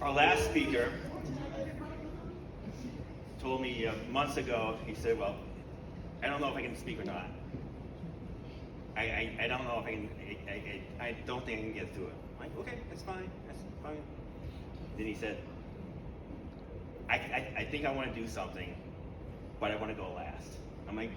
Our last speaker told me months ago, he said, well, I don't know if I can speak or not. I don't know if I can, I don't think I can get through it. I'm like, okay, that's fine. Then he said, I think I want to do something, but I want to go last. I'm like,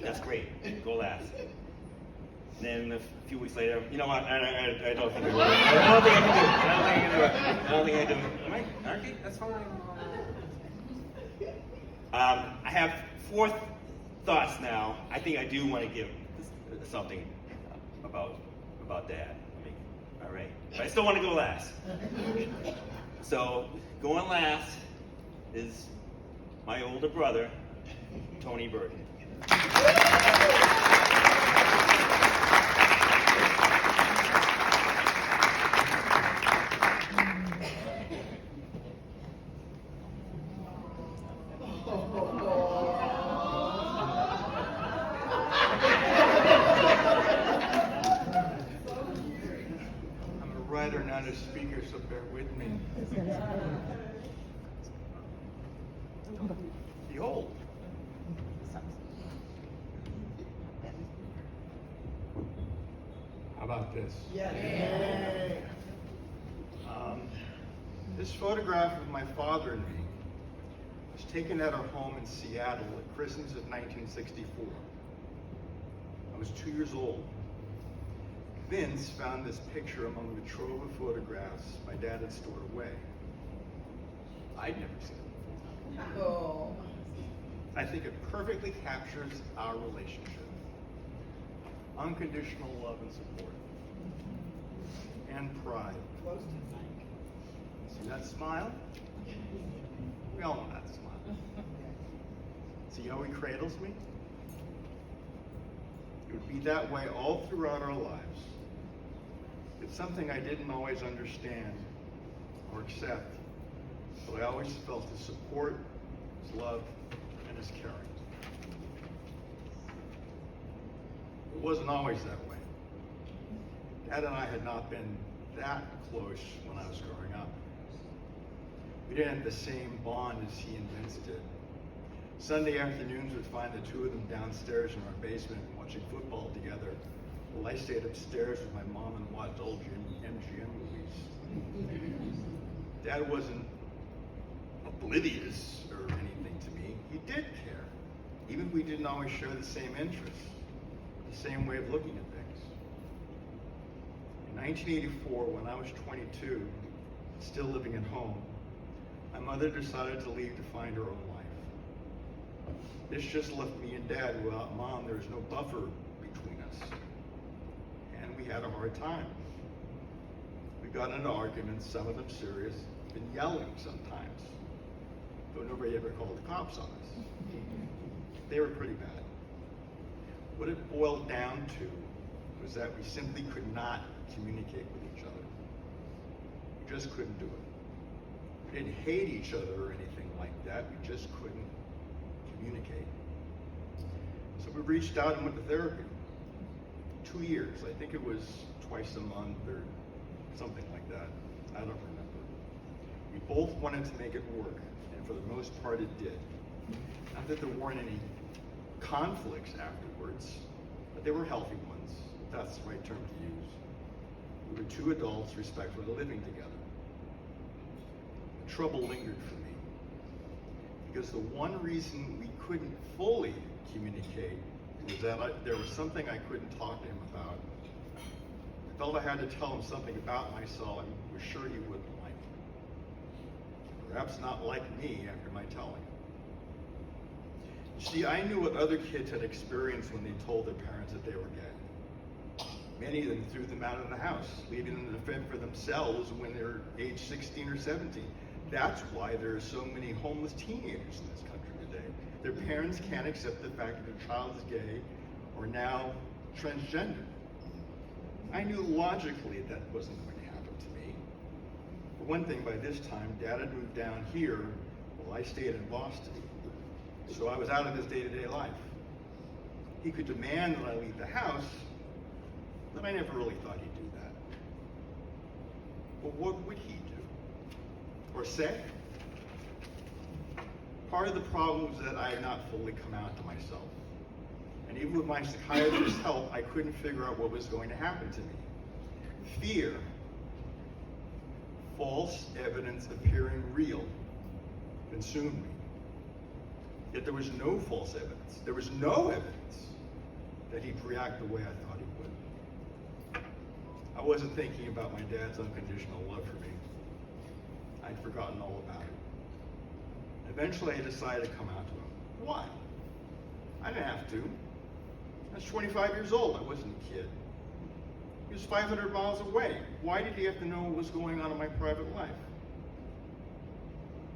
that's great, go last. Then a few weeks later, you know what, I don't think I can do it. I don't think I can do it. I'm like, okay, that's fine. I have 4 thoughts now. I think I do want to give something about Dad. All right, but I still want to go last. So going last is my older brother, Tony Burton. Writer, not a speaker, so bear with me. Behold. How about this? Yay. This photograph of my father and me was taken at our home in Seattle at Christmas of 1964. I was 2 years old. Vince found this picture among the trove of photographs my dad had stored away. I'd never seen it before. Oh. I think it perfectly captures our relationship. Unconditional love and support. And pride. Close to Mike. See that smile? We all know that smile. See how he cradles me? It would be that way all throughout our lives. It's something I didn't always understand or accept, but I always felt his support, his love, and his caring. It wasn't always that way. Dad and I had not been that close when I was growing up. We didn't have the same bond as he and Vince did. Sunday afternoons would find the two of them downstairs in our basement watching football together, while I stayed upstairs with my mom and watched old MGM movies. Dad wasn't oblivious or anything to me. He did care, even if we didn't always share the same interests, the same way of looking at things. In 1984, when I was 22, still living at home, my mother decided to leave to find her own life. This just left me and Dad without Mom. There was no buffer between us. And we had a hard time. We got into arguments, some of them serious, even yelling sometimes, though nobody ever called the cops on us. They were pretty bad. What it boiled down to was that we simply could not communicate with each other. We just couldn't do it. We didn't hate each other or anything like that. We just couldn't communicate. So we reached out and went to therapy. 2 years. I think it was twice a month or something like that. I don't remember. We both wanted to make it work, and for the most part it did. Not that there weren't any conflicts afterwards, but they were healthy ones, if that's the right term to use. We were two adults respectfully living together. The trouble lingered for me, because the one reason we couldn't fully communicate was that there was something I couldn't talk to him about. I felt I had to tell him something about myself I was sure he wouldn't like. Perhaps not like me after my telling. You see, I knew what other kids had experienced when they told their parents that they were gay. Many of them threw them out of the house, leaving them to fend for themselves when they're age 16 or 17. That's why there are so many homeless teenagers in this country today. Their parents can't accept the fact that their child is gay or now transgender. I knew logically that wasn't going to happen to me. For one thing, by this time, Dad had moved down here while I stayed in Boston. So I was out of his day-to-day life. He could demand that I leave the house, but I never really thought he'd do that. But what would he do? or say. Part of the problem was that I had not fully come out to myself. And even with my psychiatrist's help, I couldn't figure out what was going to happen to me. Fear, false evidence appearing real, consumed me. Yet there was no false evidence. There was no evidence that he'd react the way I thought he would. I wasn't thinking about my dad's unconditional love for me. I'd forgotten all about it. Eventually, I decided to come out to him. Why? I didn't have to. I was 25 years old. I wasn't a kid. He was 500 miles away. Why did he have to know what was going on in my private life?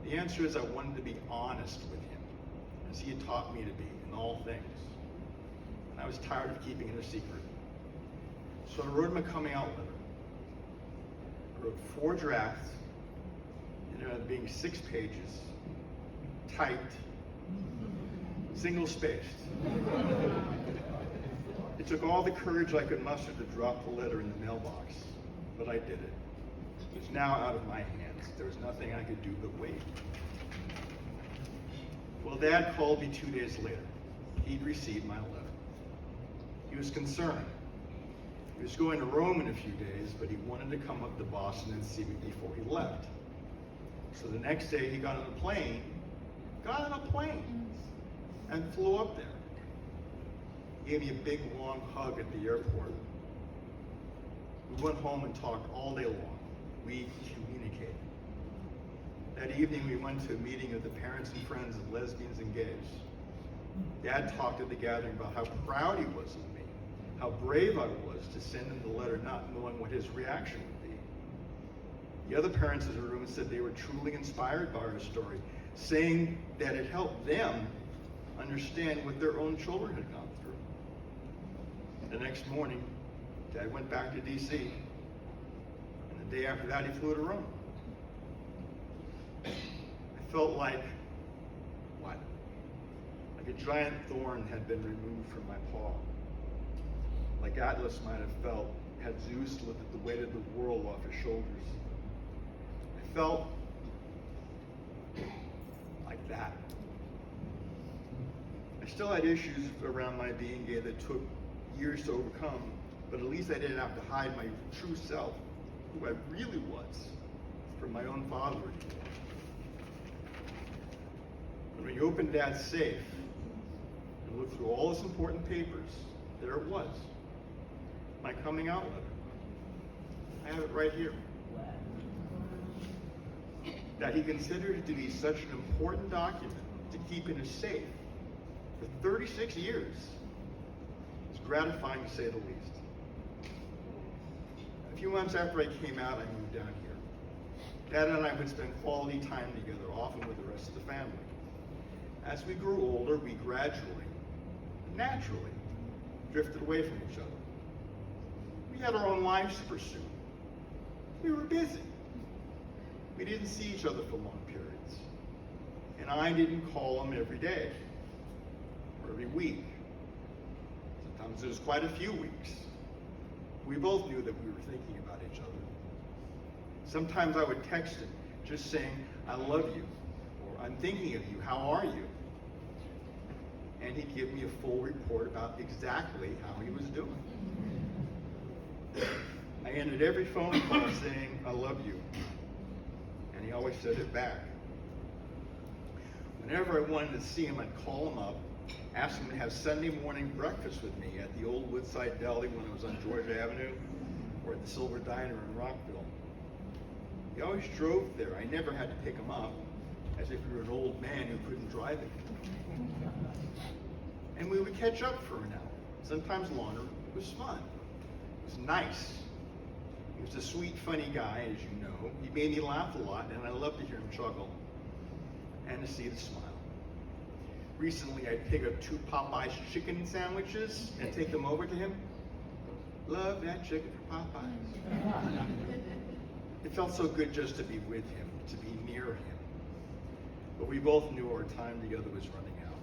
The answer is I wanted to be honest with him, as he had taught me to be in all things. And I was tired of keeping it a secret. So I wrote him a coming out letter. I wrote 4 drafts, and it ended up being 6 pages, typed, single-spaced. It took all the courage I could muster to drop the letter in the mailbox, but I did it. It was now out of my hands. There was nothing I could do but wait. Well, Dad called me 2 days later. He'd received my letter. He was concerned. He was going to Rome in a few days, but he wanted to come up to Boston and see me before he left. So the next day he got on a plane, and flew up there. He gave me a big, long hug at the airport. We went home and talked all day long. We communicated. That evening we went to a meeting of the parents and friends of lesbians and gays. Dad talked at the gathering about how proud he was of me, how brave I was to send him the letter not knowing what his reaction would be. The other parents in the room said they were truly inspired by our story, saying that it helped them understand what their own children had gone through. The next morning, Dad went back to D.C., and the day after that, he flew to Rome. I felt like, what? Like a giant thorn had been removed from my paw. Like Atlas might have felt had Zeus lifted the weight of the world off his shoulders. I felt like that. I still had issues around my being gay that took years to overcome, but at least I didn't have to hide my true self, who I really was, from my own father anymore. When we opened Dad's safe and looked through all his important papers, there it was, my coming out letter. I have it right here. That he considered it to be such an important document to keep in his safe for 36 years. It's gratifying to say the least. A few months after I came out, I moved down here. Dad and I would spend quality time together, often with the rest of the family. As we grew older, we gradually, naturally, drifted away from each other. We had our own lives to pursue. We were busy. We didn't see each other for long periods. And I didn't call him every day or every week. Sometimes it was quite a few weeks. We both knew that we were thinking about each other. Sometimes I would text him just saying, I love you, or I'm thinking of you, how are you? And he'd give me a full report about exactly how he was doing. I ended every phone call saying, I love you. And he always said it back. Whenever I wanted to see him, I'd call him up, ask him to have Sunday morning breakfast with me at the old Woodside Deli when it was on Georgia Avenue, or at the Silver Diner in Rockville. He always drove there. I never had to pick him up, as if he were an old man who couldn't drive it. And we would catch up for an hour, sometimes longer. It was fun. It was nice. He was a sweet, funny guy, as you know. He made me laugh a lot, and I loved to hear him chuckle and to see the smile. Recently, I'd pick up 2 Popeyes chicken sandwiches and take them over to him. Love that chicken from Popeyes. It felt so good just to be with him, to be near him. But we both knew our time together was running out.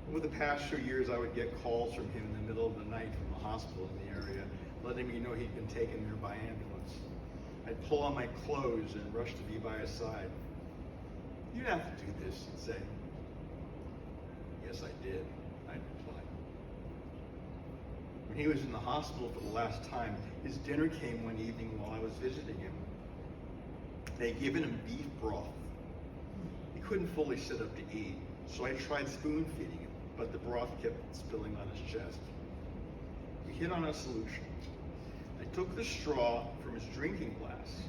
Over the past few years, I would get calls from him in the middle of the night from a hospital in the area, letting me know he'd been taken there by ambulance. I'd pull on my clothes and rush to be by his side. "You didn't have to do this," he'd say. "Yes, I did," I'd reply. When he was in the hospital for the last time, his dinner came one evening while I was visiting him. They'd given him beef broth. He couldn't fully sit up to eat, so I tried spoon feeding him, but the broth kept spilling on his chest. We hit on a solution. I took the straw from his drinking glass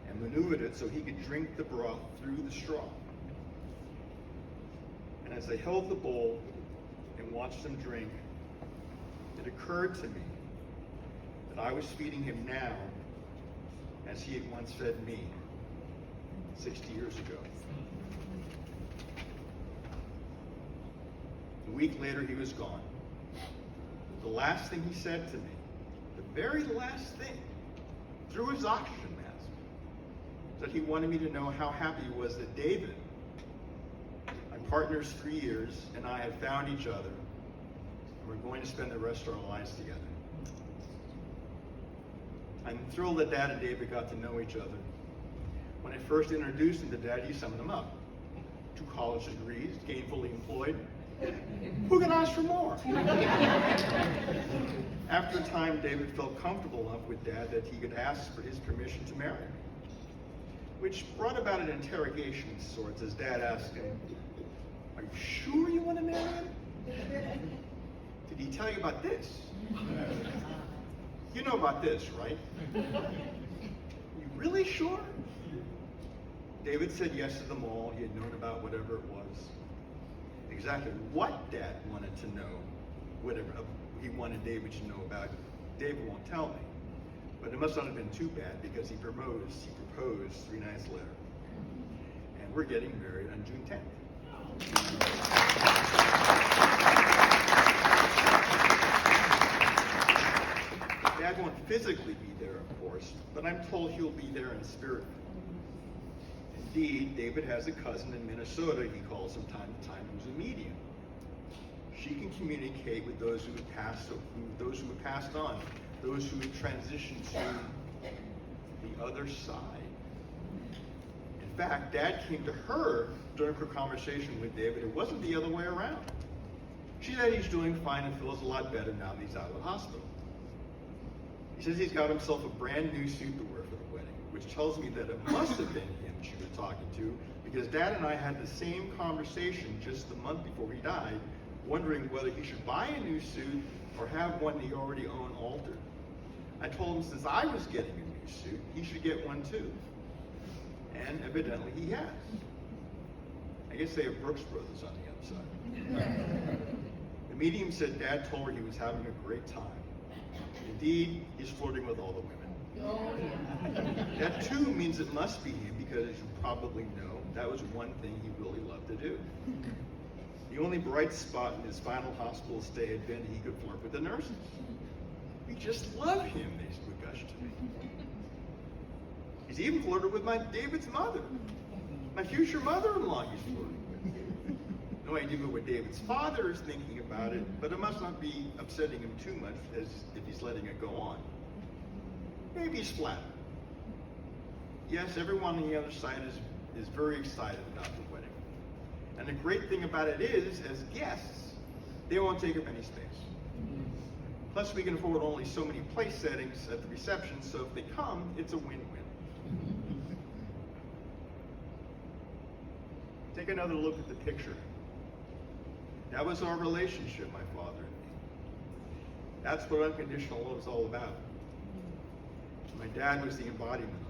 and maneuvered it so he could drink the broth through the straw. And as I held the bowl and watched him drink, it occurred to me that I was feeding him now as he had once fed me 60 years ago. A week later, he was gone. The last thing he said to me, the very last thing, through his oxygen mask, that he wanted me to know how happy he was that David, my partner's 3 years, and I had found each other, and we're going to spend the rest of our lives together. I'm thrilled that Dad and David got to know each other. When I first introduced him to Dad, he summed them up. 2 college degrees, gainfully employed. Who can ask for more? After a time, David felt comfortable enough with Dad that he could ask for his permission to marry him, which brought about an interrogation of sorts as Dad asked him, "Are you sure you want to marry him? Did he tell you about this? You know about this, right? You really sure?" David said yes to them all. He had known about whatever it was. Exactly what Dad wanted to know, whatever he wanted David to know about, David won't tell me. But it must not have been too bad because he proposed 3 nights later. And we're getting married on June 10th. Dad won't physically be there, of course, but I'm told he'll be there in spirit. Indeed, David has a cousin in Minnesota he calls from time to time who's a medium. She can communicate with those who have passed on, those who have transitioned to the other side. In fact, Dad came to her during her conversation with David. It wasn't the other way around. She said he's doing fine and feels a lot better now that he's out of the hospital. He says he's got himself a brand new suit to wear for the wedding, which tells me that it must have been him she was talking to, because Dad and I had the same conversation just the month before he died, wondering whether he should buy a new suit or have one he already owned altered. I told him since I was getting a new suit, he should get one too. And evidently he has. I guess they have Brooks Brothers on the other side. The medium said Dad told her he was having a great time. Indeed, he's flirting with all the women. That too means it must be him because, as you probably know, that was one thing he really loved to do. The only bright spot in his final hospital stay had been he could flirt with the nurses. "We just love him," they would gush to me. He's even flirted with David's mother. My future mother-in-law he's flirting with. No idea what David's father is thinking about it, but it must not be upsetting him too much as if he's letting it go on. Maybe he's flattered. Yes, everyone on the other side is very excited about the wedding. And the great thing about it is, as guests, they won't take up any space. Plus, we can afford only so many place settings at the reception, so if they come, it's a win-win. Take another look at the picture. That was our relationship, my father and me. That's what unconditional love is all about. My dad was the embodiment of it.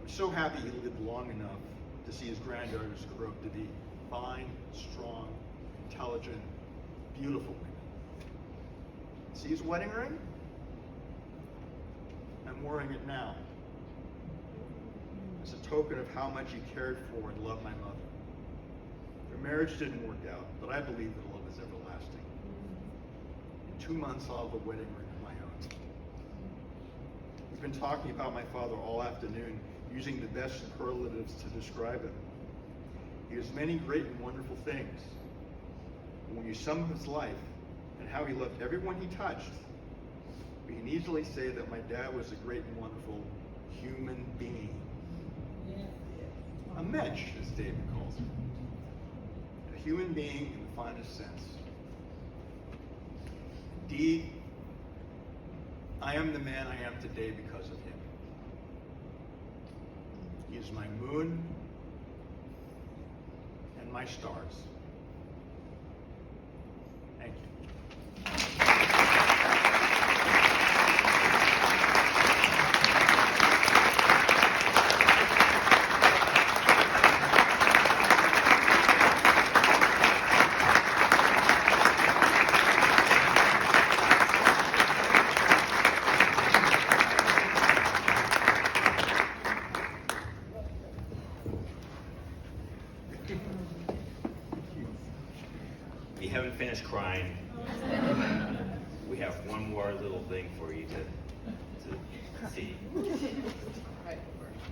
I'm so happy he lived long enough to see his granddaughters grow up to be fine, strong, intelligent, beautiful women. See his wedding ring? I'm wearing it now. As a token of how much he cared for and loved my mother. Their marriage didn't work out, but I believe that love is everlasting. In 2 months, I'll have a wedding ring of my own. We've been talking about my father all afternoon, using the best superlatives to describe him. He has many great and wonderful things. But when you sum up his life and how he loved everyone he touched, we can easily say that my dad was a great and wonderful human being. A mensch, as David calls it. A human being in the finest sense. Indeed, I am the man I am today because of him. He is my moon and my stars. Thank you. You haven't finished crying. We have one more little thing for you to see.